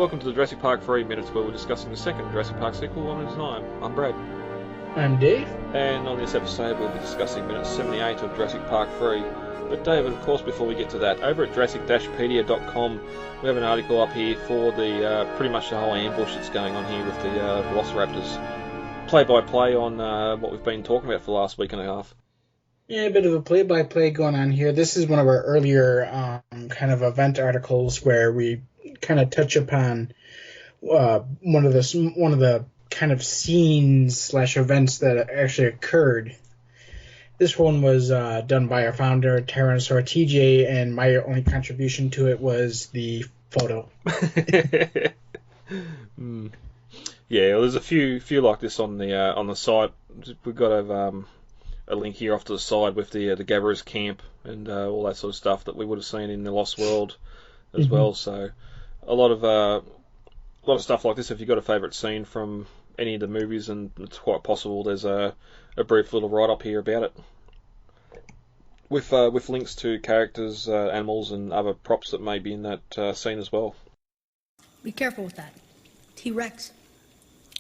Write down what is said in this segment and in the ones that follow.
Welcome to the Jurassic Park 3 minutes where we're discussing the second Jurassic Park sequel, 1 at a time. I'm Brad. I'm Dave. And on this episode we'll be discussing minute 78 of Jurassic Park 3. But David, of course, before we get to that, over at Jurassic-Pedia.com we have an article up here for the pretty much the whole ambush that's going on here with the Velociraptors. Play-by-play on what we've been talking about for the last week and a half. Yeah, a bit of a play-by-play going on here. This is one of our earlier kind of event articles where we kind of touch upon one of the kind of scenes / events that actually occurred. This one was done by our founder, Tyrannosaur TJ, and my only contribution to it was the photo. Yeah, well, there's a few like this on the site. We've got a link here off to the side with the Gatherers camp and all that sort of stuff that we would have seen in the Lost World as well. So a lot of stuff like this. If you've got a favourite scene from any of the movies, and it's quite possible there's a brief little write-up here about it with links to characters, animals and other props that may be in that scene as well. Be careful with that. T-Rex.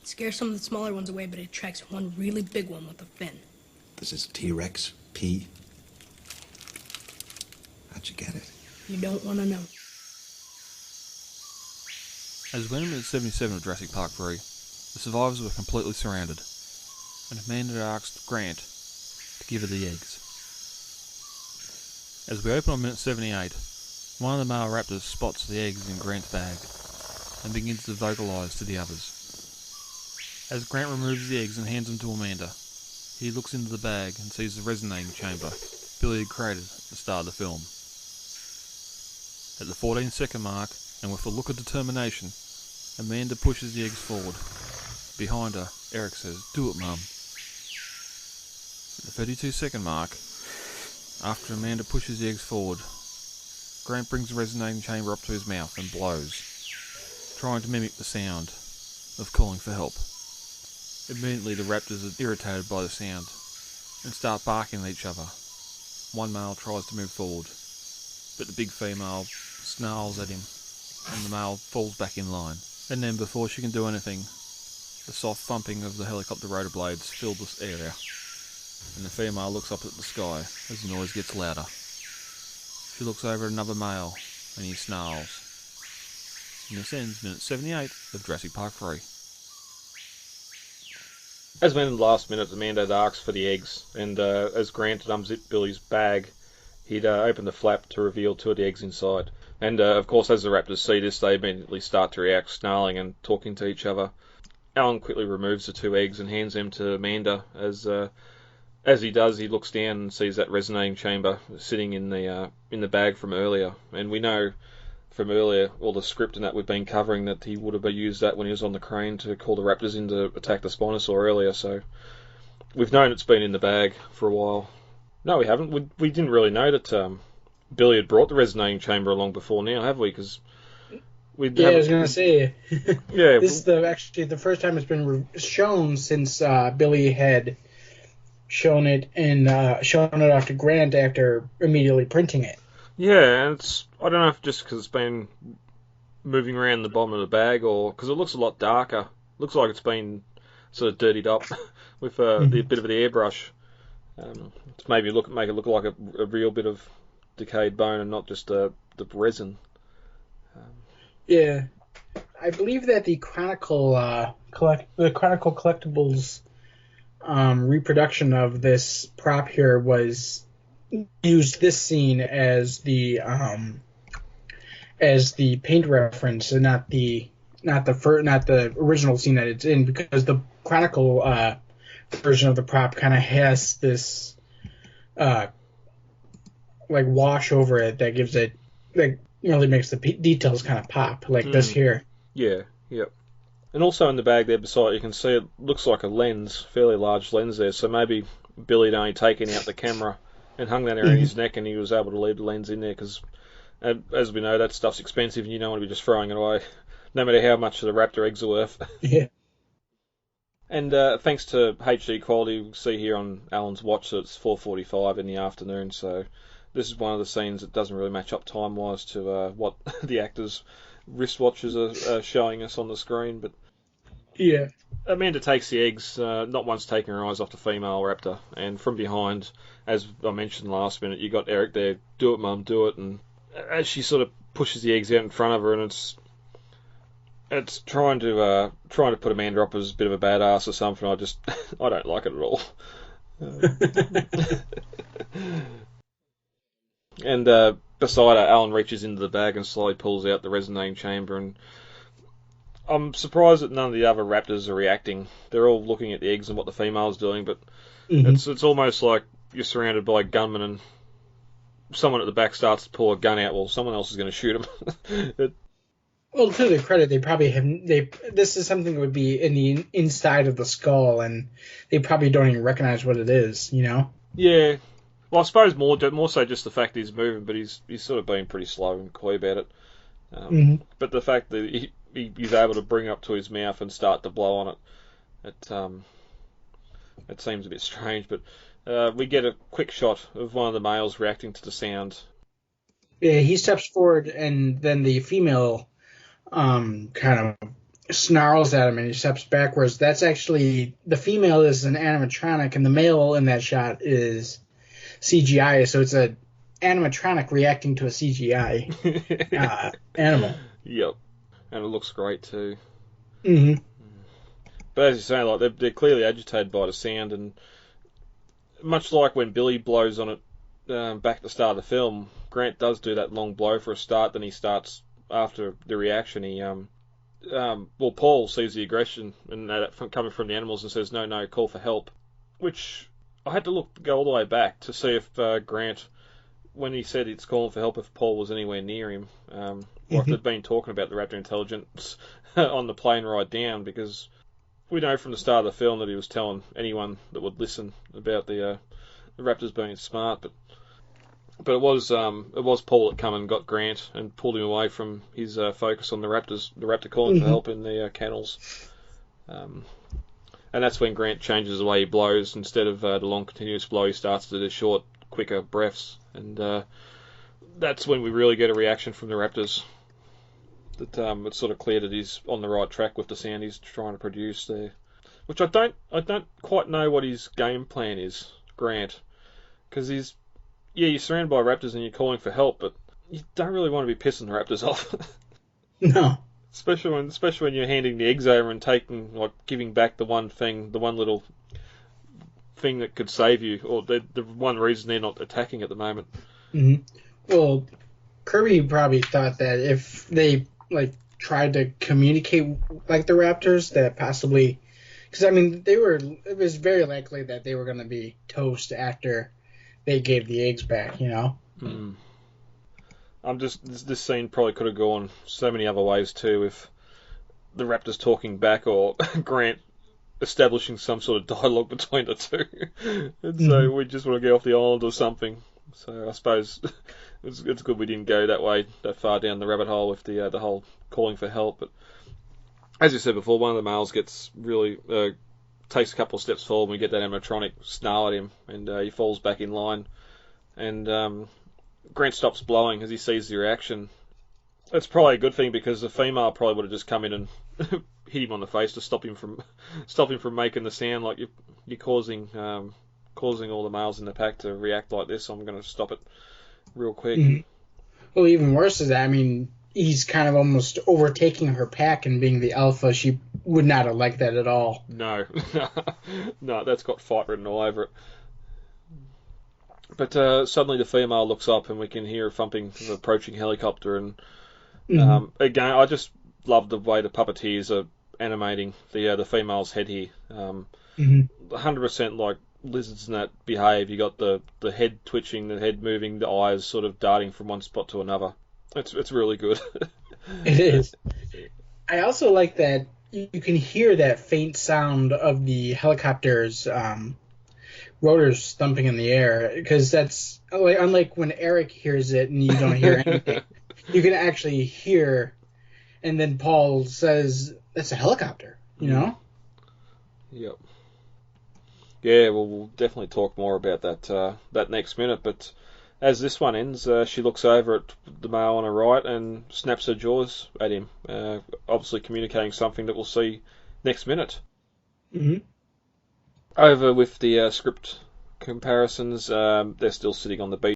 It scares some of the smaller ones away, but it attracts one really big one with a fin. This is T-Rex P. How'd you get it? You don't want to know. As when in minute 77 of Jurassic Park 3, the survivors were completely surrounded, and Amanda asked Grant to give her the eggs. As we open on minute 78, one of the male raptors spots the eggs in Grant's bag and begins to vocalise to the others. As Grant removes the eggs and hands them to Amanda, he looks into the bag and sees the resonating chamber Billy had created at the start of the film. At the 14-second mark, and with a look of determination, Amanda pushes the eggs forward. Behind her, Eric says, "Do it, Mum." At the 32-second mark, after Amanda pushes the eggs forward, Grant brings the resonating chamber up to his mouth and blows, trying to mimic the sound of calling for help. Immediately the raptors are irritated by the sound and start barking at each other. One male tries to move forward, but the big female snarls at him and the male falls back in line. And then before she can do anything, the soft thumping of the helicopter rotor blades fill this area, and the female looks up at the sky as the noise gets louder. She looks over at another male and he snarls. And this ends minute 78 of Jurassic Park 3. As when in the last minute, Amanda asks for the eggs, and as Grant had unzipped Billy's bag, he'd opened the flap to reveal 2 of the eggs inside. And of course, as the raptors see this, they immediately start to react, snarling and talking to each other. Alan quickly removes the 2 eggs and hands them to Amanda. As he does, he looks down and sees that resonating chamber sitting in the bag from earlier. And we know from earlier, all the script and that we've been covering, that he would have used that when he was on the crane to call the raptors in to attack the Spinosaur earlier. So we've known it's been in the bag for a while. No, we haven't. We didn't really know that Billy had brought the resonating chamber along before now, have we? Because I was going to say, yeah, this is actually the first time it's been shown since Billy had shown it off to Grant after immediately printing it. Yeah, and I don't know if just because it's been moving around the bottom of the bag, or because it looks a lot darker. Looks like it's been sort of dirtied up with the bit of the airbrush. To maybe make it look like a real bit of decayed bone and not just the resin. Yeah, I believe that the Chronicle Collectibles reproduction of this prop here used this scene as the paint reference, and not the original scene that it's in, because the Chronicle version of the prop kind of has this wash over it that gives it, really makes the details kind of pop, this here. Yeah, yep. And also in the bag there beside, you can see it looks like a lens, fairly large lens there. So maybe Billy had only taken out the camera and hung that around his neck, and he was able to leave the lens in there, because as we know, that stuff's expensive and you don't want to be just throwing it away, no matter how much the raptor eggs are worth. Yeah. And thanks to HD quality, we'll see here on Alan's watch that it's 4:45 in the afternoon, so this is one of the scenes that doesn't really match up time-wise to what the actors wristwatches are showing us on the screen. But Yeah. Amanda takes the eggs, not once taking her eyes off the female raptor, and from behind, as I mentioned last minute, you got Eric there, do it mum, do it, and as she sort of pushes the eggs out in front of her, and it's trying to put Amanda up as a bit of a badass or something. I don't like it at all. And beside her, Alan reaches into the bag and slowly pulls out the resonating chamber, and I'm surprised that none of the other raptors are reacting. They're all looking at the eggs and what the female's doing, but it's almost like you're surrounded by gunmen and someone at the back starts to pull a gun out. Well, someone else is going to shoot them. Well, to their credit, they probably have. This is something that would be in the inside of the skull, and they probably don't even recognize what it is. You know? Yeah. Well, I suppose more so just the fact that he's moving, but he's sort of being pretty slow and coy about it. But the fact that he's able to bring it up to his mouth and start to blow on it seems a bit strange. But we get a quick shot of one of the males reacting to the sound. Yeah, he steps forward, and then the female kind of snarls at him, and he steps backwards. That's actually, the female is an animatronic, and the male in that shot is CGI, so it's a animatronic reacting to a CGI animal. Yep, and it looks great too. Mm-hmm. But as you say, like they're clearly agitated by the sound, and much like when Billy blows on it back at the start of the film, Grant does do that long blow for a start. Then he starts after the reaction. Paul sees the aggression and coming from the animals and says, "No, call for help," which I had to go all the way back to see if Grant, when he said it's calling for help, if Paul was anywhere near him, or if they'd been talking about the raptor intelligence on the plane ride down, because we know from the start of the film that he was telling anyone that would listen about the raptors being smart, but it was Paul that come and got Grant and pulled him away from his focus on the raptor calling for help in the kennels. And that's when Grant changes the way he blows. Instead of the long continuous blow, he starts to do the short, quicker breaths. And that's when we really get a reaction from the raptors. That it's sort of clear that he's on the right track with the sound he's trying to produce there. Which I don't quite know what his game plan is, Grant. Because you're surrounded by raptors and you're calling for help, but you don't really want to be pissing the raptors off. No. Especially when you're handing the eggs over and giving back the one little thing that could save you, or the one reason they're not attacking at the moment. Mm-hmm. Well, Kirby probably thought that if they tried to communicate like the raptors, that possibly, because it was very likely that they were going to be toast after they gave the eggs back, you know. Mm. This scene probably could have gone so many other ways too, if the raptors talking back or Grant establishing some sort of dialogue between the two. And so we just want to get off the island or something. So I suppose it's good we didn't go that far down the rabbit hole with the whole calling for help. But as you said before, one of the males gets really takes a couple of steps forward, and we get that animatronic snarl at him, and he falls back in line. And Grant stops blowing as he sees the reaction. That's probably a good thing, because the female probably would have just come in and hit him on the face to stop him from making the sound. Like you're causing all the males in the pack to react like this, so I'm going to stop it real quick. Mm-hmm. Well, even worse is that, he's kind of almost overtaking her pack and being the alpha. She would not have liked that at all. No, that's got fight written all over it. But suddenly the female looks up and we can hear a thumping of an approaching helicopter. And again, I just love the way the puppeteers are animating the female's head here. 100% like lizards and that behave. You got the head twitching, the head moving, the eyes sort of darting from one spot to another. It's really good. It is. I also like that you can hear that faint sound of the helicopter's rotors thumping in the air, because that's unlike when Eric hears it and you don't hear anything. You can actually hear, and then Paul says, "That's a helicopter," you know? Yep. Yeah, well, we'll definitely talk more about that next minute, but as this one ends, she looks over at the male on her right and snaps her jaws at him, obviously communicating something that we'll see next minute. Mm-hmm. Over with the script comparisons, they're still sitting on the beach